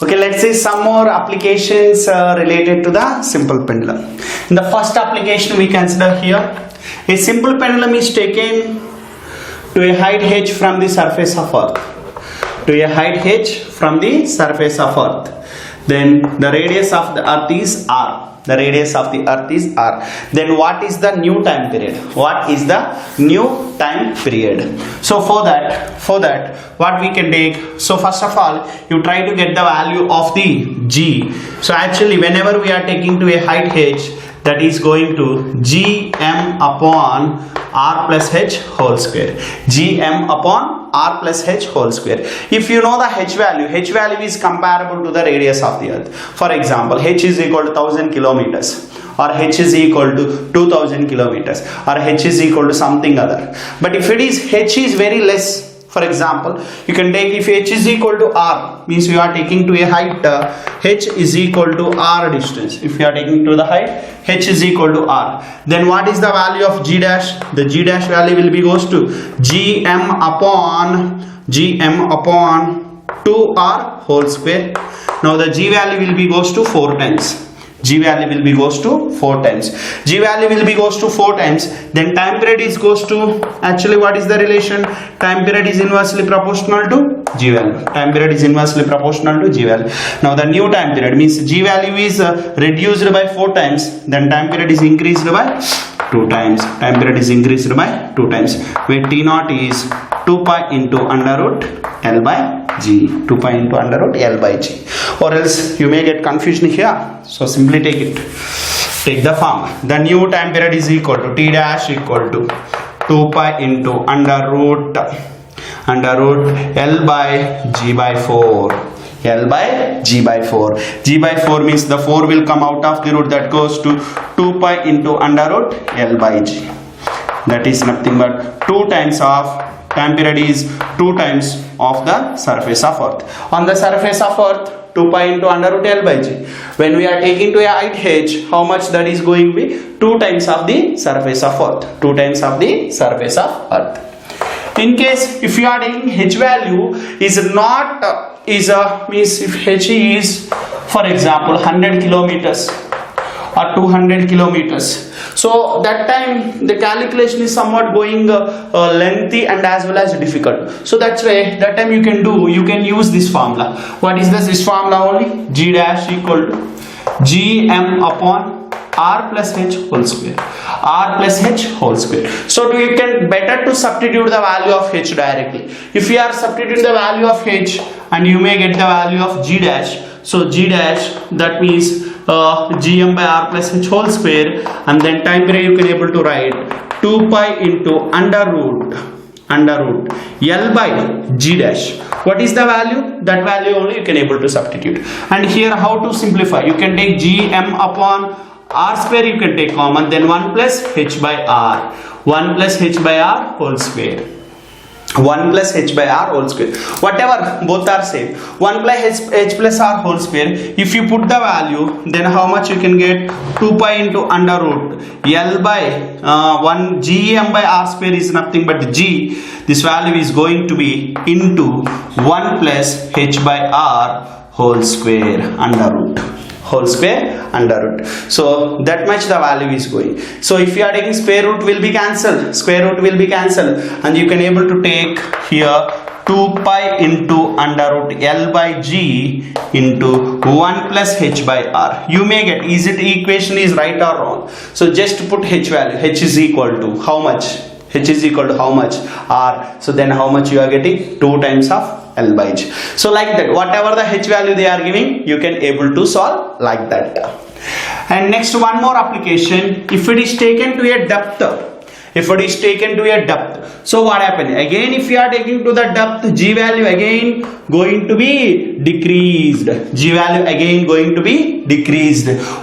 Okay, let's see some more applications related to the simple pendulum. In the first application we consider here, a simple pendulum is taken to a height h from the surface of earth. To a height h from the surface of earth. Then the radius of the earth is r. The radius of the earth is r. Then what is the new time period? What is the new time period? So for that what we can take, so first of all you try to get the value of the g. So actually whenever we are taking to a height h, that is going to gm upon r plus h whole square. Gm upon r plus h whole square. If you know the h value is comparable to the radius of the earth. For example, h is equal to 1000 kilometers, or h is equal to 2000 kilometers, or h is equal to something other. But if it is h is very less, for example, you can take if h is equal to r, means you are taking to a height h is equal to r distance. If you are taking to the height h is equal to r, then what is the value of g dash? The g dash value will be goes to gm upon 2r whole square. Now the g value will be goes to 4 times. G value will be goes to 4 times. G value will be goes to 4 times. Then time period is goes to, actually what is the relation? Time period is inversely proportional to G value. Time period is inversely proportional to G value. Now the new time period means G value is reduced by 4 times. Then time period is increased by 2 times. Time period is increased by 2 times. Where T naught is 2 pi into under root L by G. 2 pi into under root L by G. Or else you may get confusion here. So simply take it. Take the form. The new time period is equal to T dash equal to 2 pi into under root L by G by 4. L by G by 4. G by 4 means the 4 will come out of the root, that goes to 2 pi into under root L by G. That is nothing but 2 times of time period is 2 times of the surface of earth. On the surface of earth, 2 pi into under root L by G. When we are taking to a height h, how much that is going to be? 2 times of the surface of earth. 2 times of the surface of earth. In case if you are taking h value is not means if h is, for example, 100 kilometers or 200 kilometers, so that time the calculation is somewhat going lengthy and as well as difficult. So that's why that time you can use this formula. What is this formula only? G dash equal to gm upon r plus h whole square. R plus h whole square. So you can better to substitute the value of h directly. If you are substituting the value of h, and you may get the value of g dash. So g dash, that means gm by r plus h whole square, and then time period you can able to write 2 pi into under root L by G dash. What is the value? That value only you can able to substitute. And here how to simplify? You can take gm upon r square, you can take common, then 1 plus h by r. 1 plus h by r whole square. 1 plus h by r whole square. Whatever, both are same. 1 plus h plus r whole square. If you put the value, then how much you can get? 2 pi into under root L by 1 gm by r square is nothing but g. This value is going to be into 1 plus h by r whole square under root. Whole square under root. So that much the value is going. So if you are taking square root will be cancelled, and you can able to take here 2 pi into under root L by G into 1 plus h by r. You may get, is it equation is right or wrong? So just put h value. H is equal to how much? H is equal to how much? R. So then how much you are getting? 2 times of L by G. So like that, whatever the h value they are giving, you can able to solve like that. And next, one more application. If it is taken to a depth, so what happens? Again, if you are taking to the depth, G value again going to be decreased.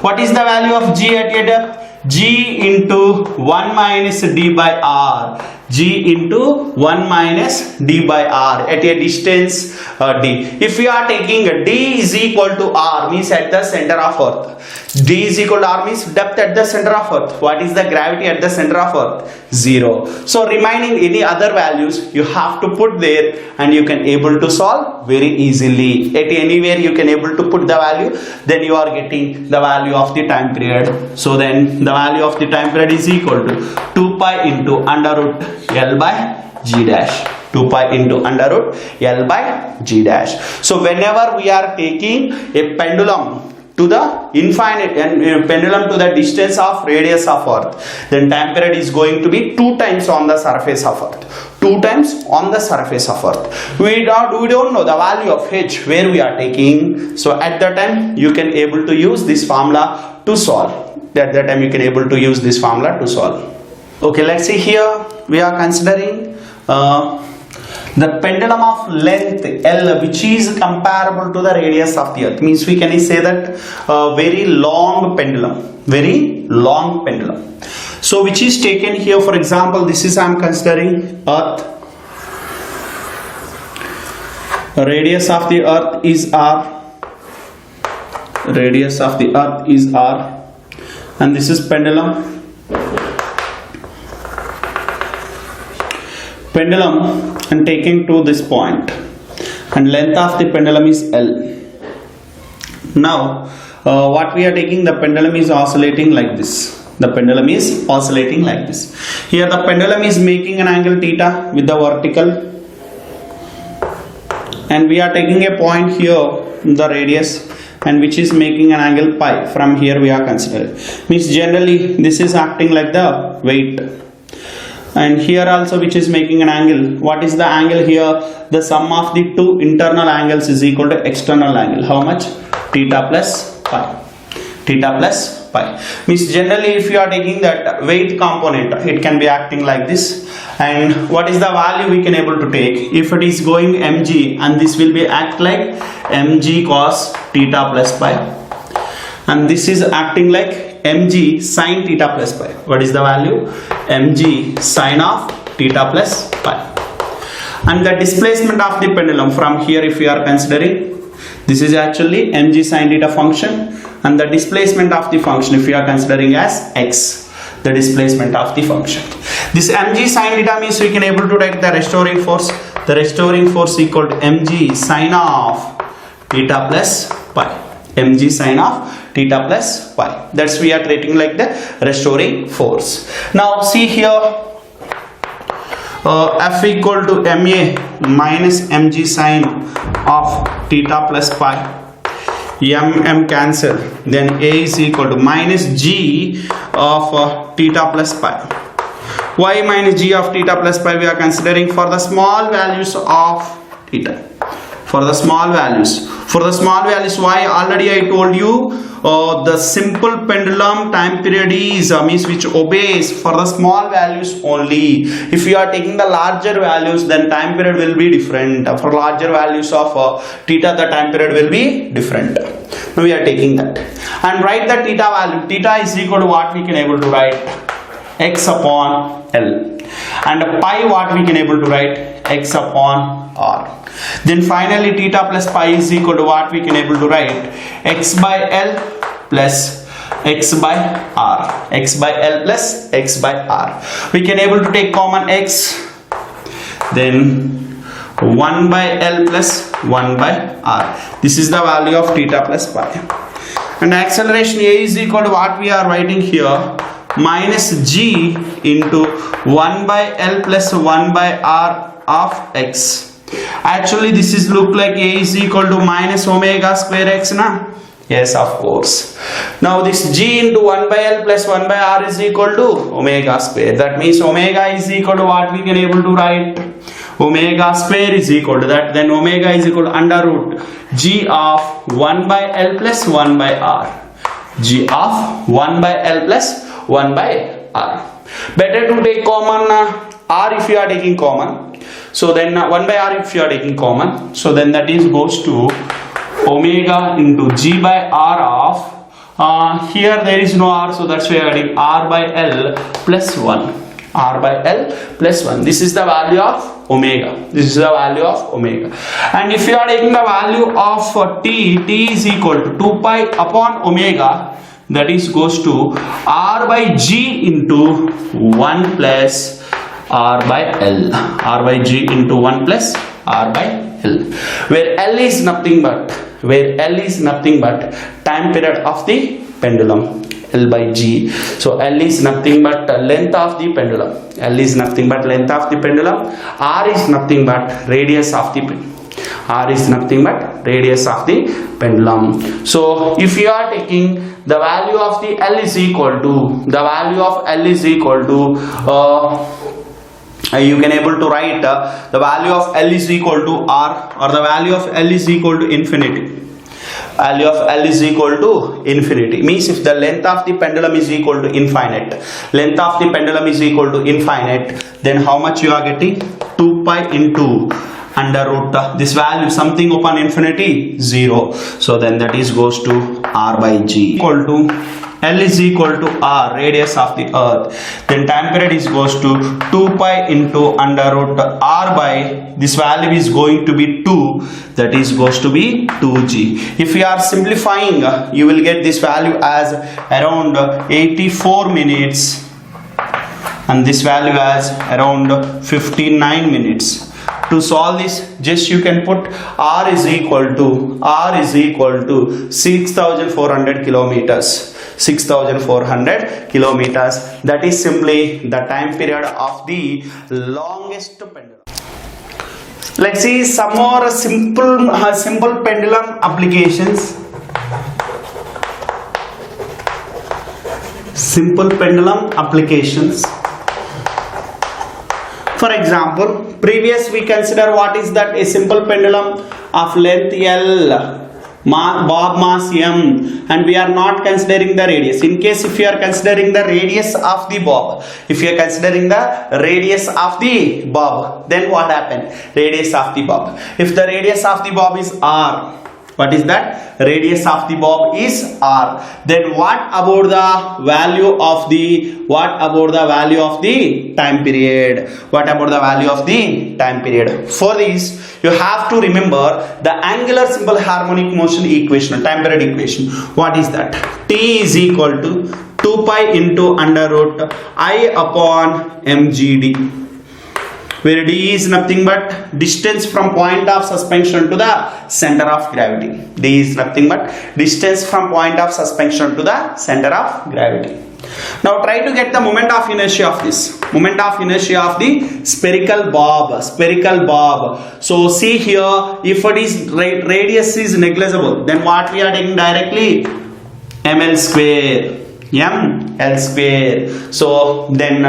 What is the value of G at a depth? G into 1 minus d by r. G into 1 minus d by r at a distance d. If you are taking d is equal to r, means at the center of earth. D is equal to R means depth at the center of earth. What is the gravity at the center of earth? 0. So remaining any other values you have to put there, and you can able to solve very easily. At anywhere you can able to put the value, then you are getting the value of the time period. So then the value of the time period is equal to 2 pi into under root L by G dash. 2 pi into under root L by G dash. So whenever we are taking a pendulum to the infinite and pendulum to the distance of radius of earth, then time period is going to be 2 times on the surface of earth. 2 times on the surface of earth. We don't know the value of h where we are taking. So at that time you can able to use this formula to solve. At that time you can able to use this formula to solve. Okay, let's see here. We are considering the pendulum of length L, which is comparable to the radius of the earth. Means we can say that very long pendulum. So which is taken here, for example, this is I am considering earth. Radius of the earth is R. Radius of the earth is R. And this is pendulum. Pendulum and taking to this point, and length of the pendulum is L. Now what we are taking, the pendulum is oscillating like this. The pendulum is oscillating like this. Here the pendulum is making an angle theta with the vertical, and we are taking a point here, the radius, and which is making an angle pi. From here we are considering. Means generally this is acting like the weight. And here also which is making an angle. What is the angle here? The sum of the two internal angles is equal to external angle. How much? Theta plus pi. Theta plus pi. Means generally if you are taking that weight component, it can be acting like this. And what is the value we can able to take? If it is going mg, and this will be act like mg cos theta plus pi. And this is acting like mg sin theta plus pi. What is the value? Mg sin of theta plus pi. And the displacement of the pendulum from here, if we are considering, this is actually mg sin theta function, and the displacement of the function if we are considering as x, the displacement of the function. This mg sin theta means we can able to take the restoring force. The restoring force equal to mg sin of theta plus pi. Mg sin of theta plus pi. That's we are treating like the restoring force. Now see here, F equal to ma minus mg sin of theta plus pi. M cancel. Then a is equal to minus g of theta plus pi. Why minus g of theta plus pi? We are considering for the small values of theta. For the small values. For the small values, why? Already I told you the simple pendulum time period is means which obeys for the small values only. If you are taking the larger values, then time period will be different. For larger values of theta, the time period will be different. Now we are taking that and write the theta value. Theta is equal to what we can able to write? X upon L. And pi, what we can able to write? X upon R. Then finally theta plus pi is equal to what we can able to write? X by L plus x by R. X by L plus x by R. We can able to take common x. Then 1 by L plus 1 by R. This is the value of theta plus pi. And acceleration A is equal to what we are writing here? Minus g into 1 by L plus 1 by R of x. Actually this is look like A is equal to minus omega square x, na? Yes, of course. Now this g into 1 by L plus 1 by R is equal to omega square. That means omega is equal to what we can able to write? Omega square is equal to that. Then omega is equal to under root g of 1 by L plus 1 by R. G of 1 by L plus 1 by R. Better to take common R if you are taking common. So then 1 by R if you are taking common. So then that is goes to omega into g by R of here there is no R, so that's why we are adding R by L plus 1. R by L plus 1. This is the value of omega. This is the value of omega. And if you are taking the value of t is equal to 2 pi upon omega, that is goes to R by G into 1 plus R by L. R by G into 1 plus R by L. Where L is nothing but time period of the pendulum. L by G. So L is nothing but length of the pendulum. L is nothing but length of the pendulum. R is nothing but radius of the pendulum. R is nothing but radius of the pendulum. So if you are taking the value of the L is equal to you can able to write the value of L is equal to R, or the value of L is equal to infinity. Value of L is equal to infinity means if the length of the pendulum is equal to infinite, then how much you are getting? 2 pi into under root this value something upon infinity 0. So then that is goes to R by G equal to L is equal to R, radius of the earth. Then time period is goes to 2 pi into under root R by this value is going to be 2, that is goes to be 2G. If you are simplifying, you will get this value as around 84 minutes and this value as around 59 minutes. To solve this, just you can put R is equal to 6,400 kilometers. 6,400 kilometers. That is simply the time period of the longest pendulum. Let's see some more simple pendulum applications. Simple pendulum applications. For example, previous we consider what is that a simple pendulum of length L, bob mass M, and we are not considering the radius. In case if you are considering the radius of the bob, then what happened? Radius of the bob. If the radius of the bob is R, what is that? Radius of the bob is R. Then what about the value of the time period? For this, you have to remember the angular simple harmonic motion equation, time period equation. What is that? T is equal to 2 pi into under root I upon mgd, where d is nothing but distance from point of suspension to the center of gravity. D is nothing but distance from point of suspension to the center of gravity. Now try to get the moment of inertia of this. Moment of inertia of the spherical bob. So see here, if it is radius is negligible, then what we are taking directly? ml square. So then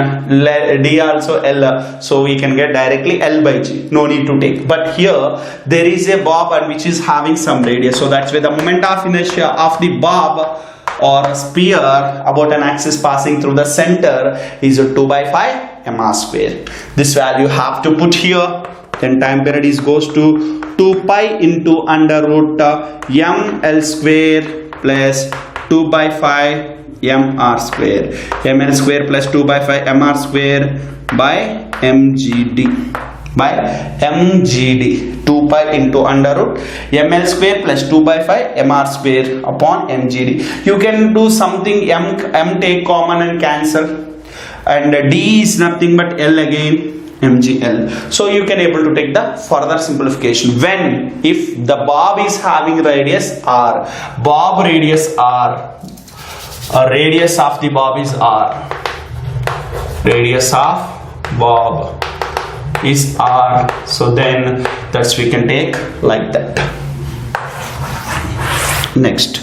D also L, so we can get directly L by G, no need to take. But here there is a bob and which is having some radius, so that's where the moment of inertia of the bob or sphere about an axis passing through the center is 2 by 5 mr square. This value have to put here. Then time period is goes to 2 pi into under root ml square plus 2 by 5 mr square, ml square plus 2 by 5 mr square by mgd, 2 pi into under root ml square plus 2 by 5 mr square upon mgd. You can do something, m take common and cancel, and d is nothing but L again, mgl. So you can able to take the further simplification. When if the bob is having radius r, bob radius r, radius of the bob is r, radius of bob is r, so then that's we can take like that. Next,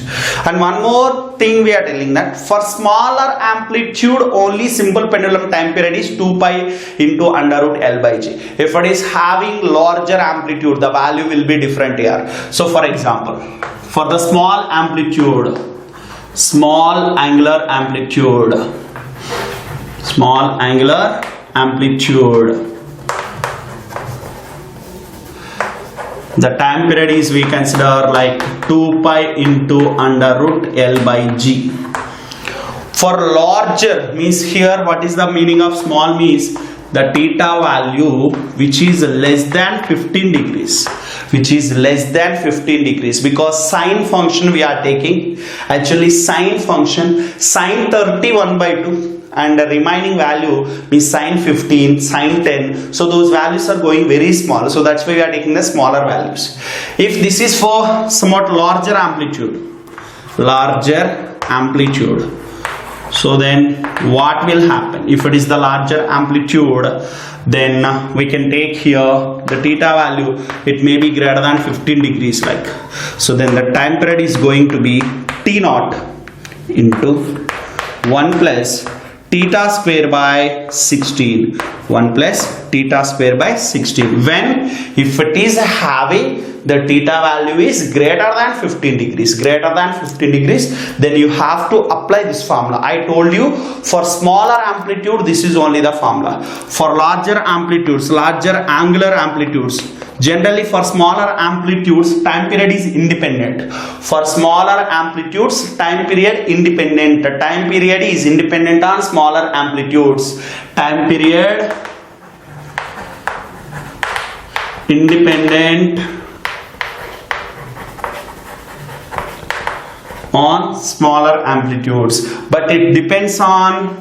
and one more thing we are telling that for smaller amplitude only simple pendulum time period is 2 pi into under root L by G. If it is having larger amplitude, the value will be different here. So for example, for the small amplitude, small angular amplitude, the time period is we consider like 2 pi into under root L by G. For larger means here what is the meaning of small means the theta value which is less than 15 degrees, which is less than 15 degrees, because sine function we are taking, actually sine function, sine 31 by 2 and the remaining value is sine 15, sine 10, so those values are going very small, so that's why we are taking the smaller values. If this is for somewhat larger amplitude, so then what will happen? If it is the larger amplitude, then we can take here the theta value, it may be greater than 15 degrees like, so then the time period is going to be t naught into 1 plus theta square by 16, 1 plus theta square by 16, when if it is having the theta value is greater than 15 degrees, then you have to apply this formula. I told you for smaller amplitude this is only the formula. For larger amplitudes, larger angular amplitudes, generally for smaller amplitudes time period is independent. For smaller amplitudes time period independent. Time period is independent on smaller amplitudes. Time period independent on smaller amplitudes, but it depends on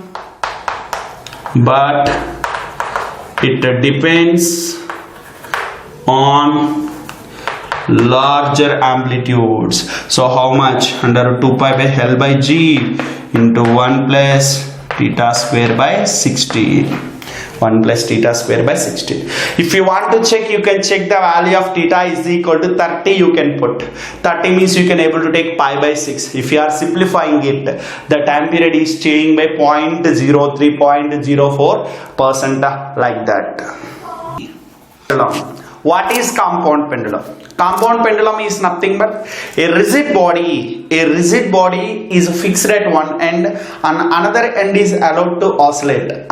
larger amplitudes. So how much? Under 2 pi by L by G into 1 plus theta square by 16. 1 plus theta square by 16. If you want to check, you can check the value of theta is equal to 30, you can put 30 means you can able to take pi by 6. If you are simplifying it, the time period is changing by 0.03, 0.04% like that. What is compound pendulum? Compound pendulum is nothing but a rigid body. A rigid body is fixed at one end and another end is allowed to oscillate.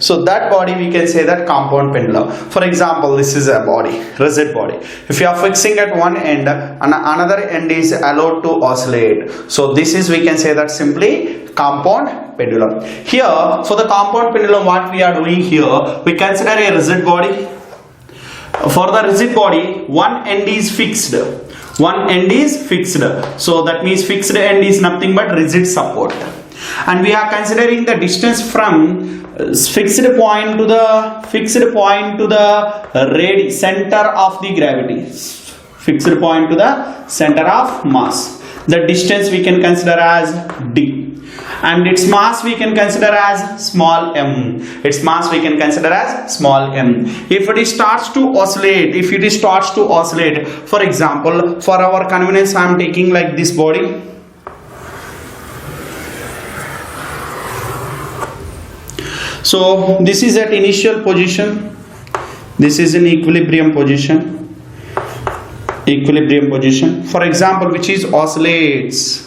So that body we can say that compound pendulum. For example, this is a body, rigid body. If you are fixing at one end and another end is allowed to oscillate. So this is, we can say that simply compound pendulum. Here for the compound pendulum, what we are doing here, we consider a rigid body. For the rigid body, one end is fixed. So that means fixed end is nothing but rigid support. And we are considering the distance from fixed point to the center of the gravity. Fixed point to the center of mass. The distance we can consider as d. And its mass we can consider as small m. If it starts to oscillate, for example, for our convenience I am taking like this body. So this is at initial position, this is in equilibrium position, for example, which is oscillates.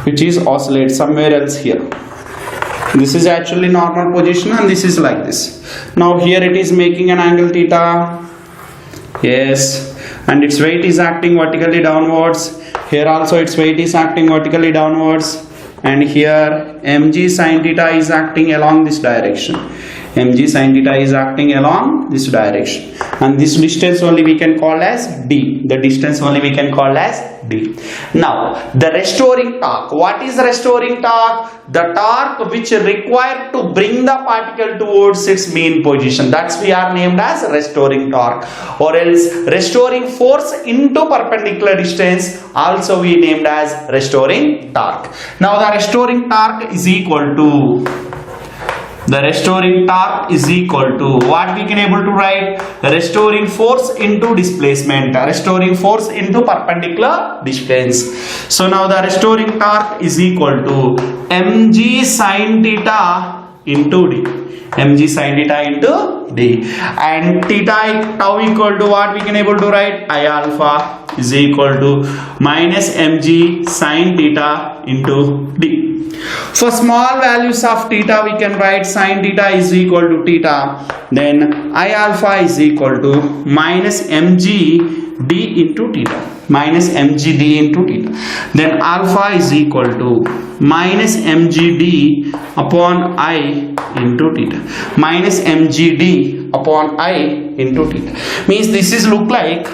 Somewhere else here. This is actually normal position and this is like this. Now here it is making an angle theta. Yes, and its weight is acting vertically downwards. Here also its weight is acting vertically downwards, and here mg sin theta is acting along this direction. And this distance only we can call as d. Now the restoring torque. What is restoring torque? The torque which required to bring the particle towards its mean position. That's we are named as restoring torque, or else restoring force into perpendicular distance also we named as restoring torque. Now the restoring torque is equal to what we can able to write? Restoring force into displacement, restoring force into perpendicular distance. So now the restoring torque is equal to mg sin theta into d. And theta tau equal to what we can able to write? I alpha is equal to minus mg sin theta into d. For small values of theta we can write sin theta is equal to theta, then I alpha is equal to minus mg d into theta. minus mgd into theta. Then alpha is equal to minus mgd upon I into theta. Minus mgd upon I into theta. Means this is look like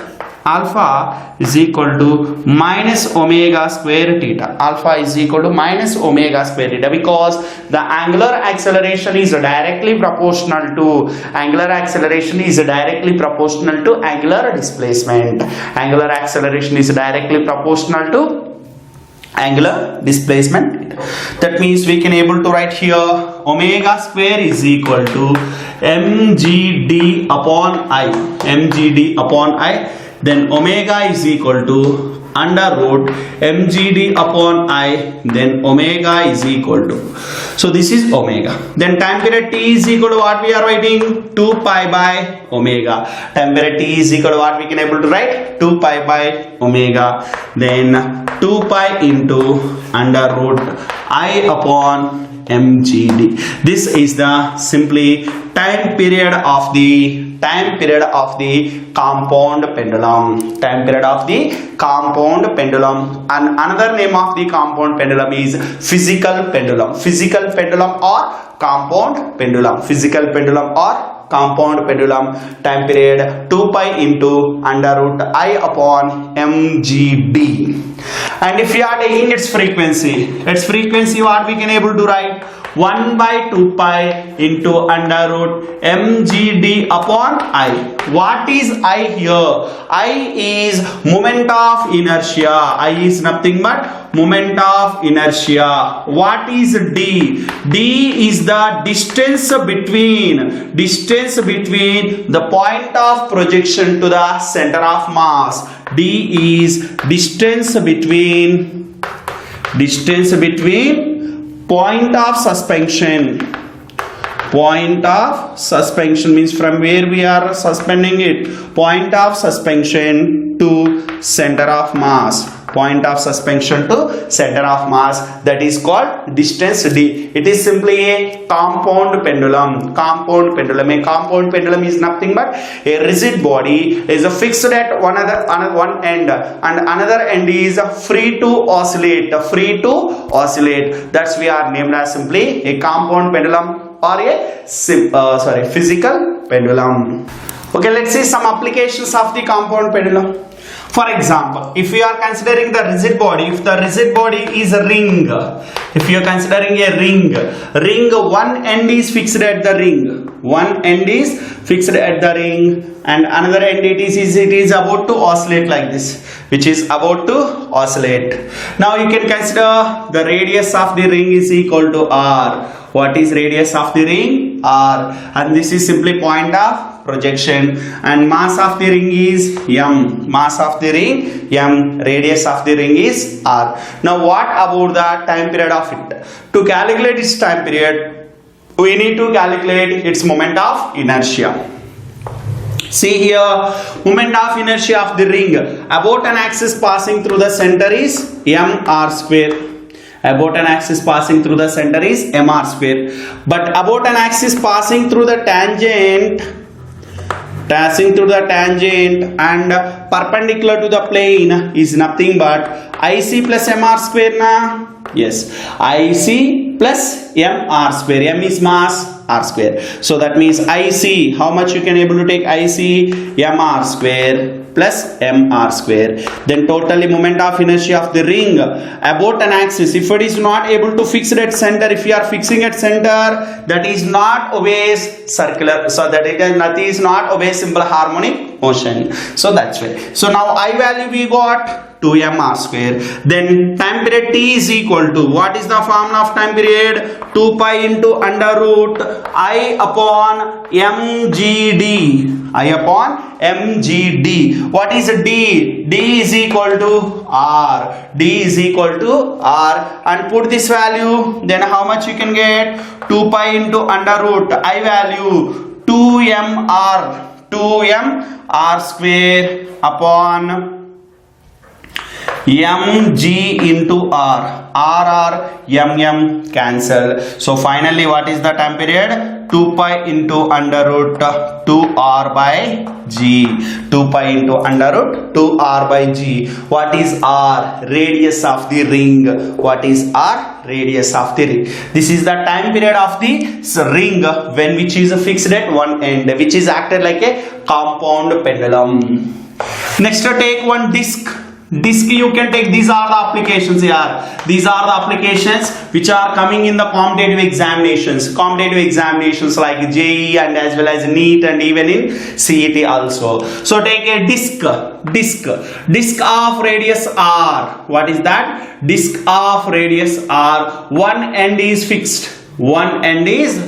alpha is equal to minus omega square theta. Alpha is equal to minus omega square theta, because the angular acceleration is directly proportional to angular displacement. Angular acceleration is directly proportional to angular displacement. That means we can able to write here omega square is equal to mgd upon I. Then omega is equal to under root mgd upon I, then omega is equal to, so this is omega. Then time period t is equal to what we are writing, 2 pi by omega. Time period t is equal to what we can able to write, 2 pi by omega. Then 2 pi into under root I upon mgd. This is the simply time period of the compound pendulum. Time period of the compound pendulum. And another name of the compound pendulum is physical pendulum. Physical pendulum or compound pendulum. Physical pendulum or compound pendulum. Time period 2 pi into under root I upon mgd. And if you are taking its frequency what we can able to write, 1 by 2 pi into under root mgd upon I. What is I here? I is moment of inertia. I is nothing but moment of inertia. What is d? D is the distance between the point of projection to the center of mass. D is distance between point of suspension means from where we are suspending it, point of suspension to center of mass, that is called distance d. It is simply a compound pendulum. A compound pendulum is nothing but a rigid body is fixed at one end, and another end is free to oscillate. That's we are named as simply a compound pendulum or a physical pendulum. Okay, let's see some applications of the compound pendulum. For example, if we are considering the rigid body, if the rigid body is a ring, if you are considering a ring, one end is fixed at the ring, and another end it is about to oscillate like this, which is about to oscillate. Now you can consider the radius of the ring is equal to r. What is radius of the ring? R. And this is simply point of projection, and mass of the ring is m. Radius of the ring is r. Now what about the time period of it? To calculate its time period, we need to calculate its moment of inertia. See here, moment of inertia of the ring about an axis passing through the center is mr square. About an axis passing through the center is mr square. But about an axis passing through the tangent and perpendicular to the plane is nothing but IC plus mr square na? Yes, IC plus mr square. M is mass, r square. So that means IC, how much you can able to take IC? mr square plus mr square. Then totally moment of inertia of the ring about an axis, if it is not able to fix it at center, if you are fixing at center, that is not always circular, so that it is not always simple harmonic motion. So that's why. So now I value we got 2mr square. Then time period t is equal to, what is the formula of time period? 2 pi into under root I upon mgd. What is d? D is equal to r. And put this value, then how much you can get? 2 pi into under root I value 2mr square upon mg into r. M cancel. So finally what is the time period? 2 pi into under root 2r by g. 2 pi into under root 2r by g. What is r? Radius of the ring. What is r? Radius of the ring. This is the time period of the ring when which is fixed at one end, which is acted like a compound pendulum. Next, take one disc. You can take, these are the applications here. These are the applications which are coming in the competitive examinations like JEE and as well as NEET and even in CET also. So take a disc of radius r. What is that? Disc of radius r. One end is fixed. One end is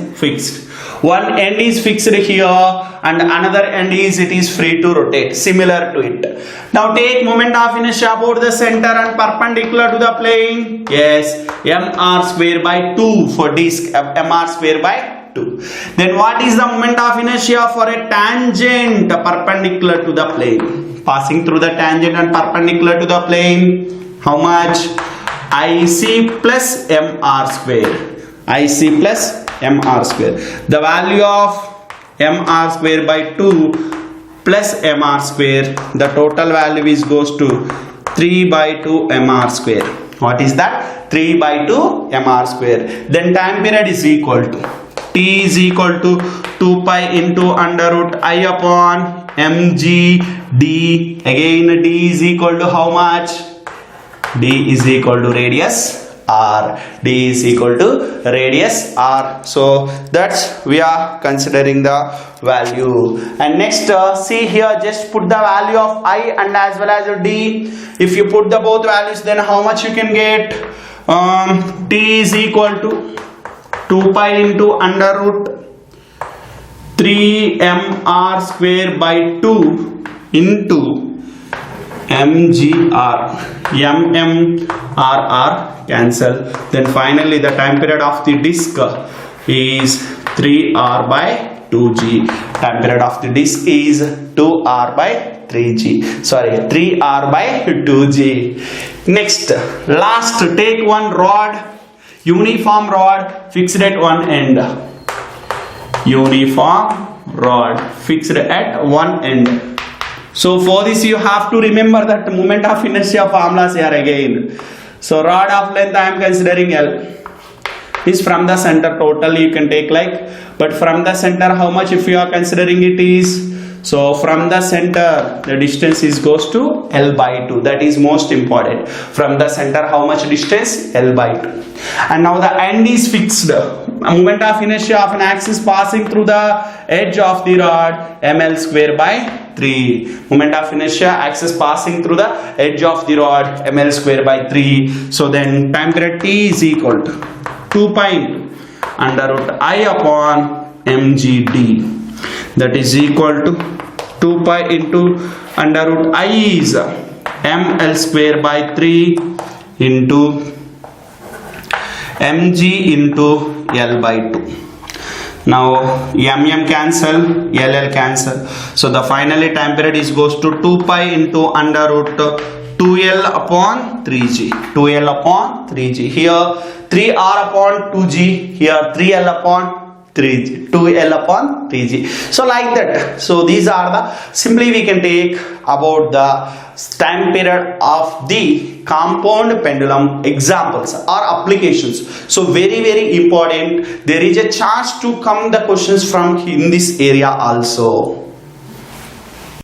fixed here and another end is free to rotate, similar to it. Now take moment of inertia about the center and perpendicular to the plane. Yes, mr square by 2 for disc, mr square by 2. Then what is the moment of inertia for a tangent perpendicular to the plane? Passing through the tangent and perpendicular to the plane. How much? IC plus mr square. IC plus mr square. The value of mr square by 2 plus mr square, the total value is goes to 3 by 2 mr square. What is that? 3 by 2 mr square. Then time period is equal to t is equal to 2 pi into under root I upon mg d. Again d is equal to how much? D is equal to radius r. D is equal to radius r. So that's we are considering the value. And next see here, just put the value of I and as well as d. If you put the both values, then how much you can get? T is equal to 2 pi into under root 3 mr square by 2 into mgr. r cancel. Then finally the time period of the disc is 3r by 2g. Time period of the disc is 2r by 3g. Sorry, 3r by 2g. Next, last, take one rod, uniform rod fixed at one end. Uniform rod fixed at one end. So for this you have to remember that moment of inertia formulas here again. So rod of length I am considering L is from the center. Total you can take like, but from the center how much if you are considering it is, so from the center the distance is goes to L by 2. That is most important. From the center how much distance? L by 2. And now the end is fixed. Moment of inertia of an axis passing through the edge of the rod, ml square by 3. Moment of inertia axis passing through the edge of the rod, ml square by 3. So then time period t is equal to 2 pi under root I upon mgd. That is equal to 2 pi into under root I is ml square by 3 into mg into L by 2. Now cancel, LL cancel. So the finally time period is goes to 2 pi into under root 2L upon 3g. 2L upon 3g. Here 3R upon 2g. Here 3L upon 3g. 2L upon 3g. So like that. So these are the, simply we can take about the time period of the compound pendulum examples or applications. So very important. There is a chance to come the questions from in this area also.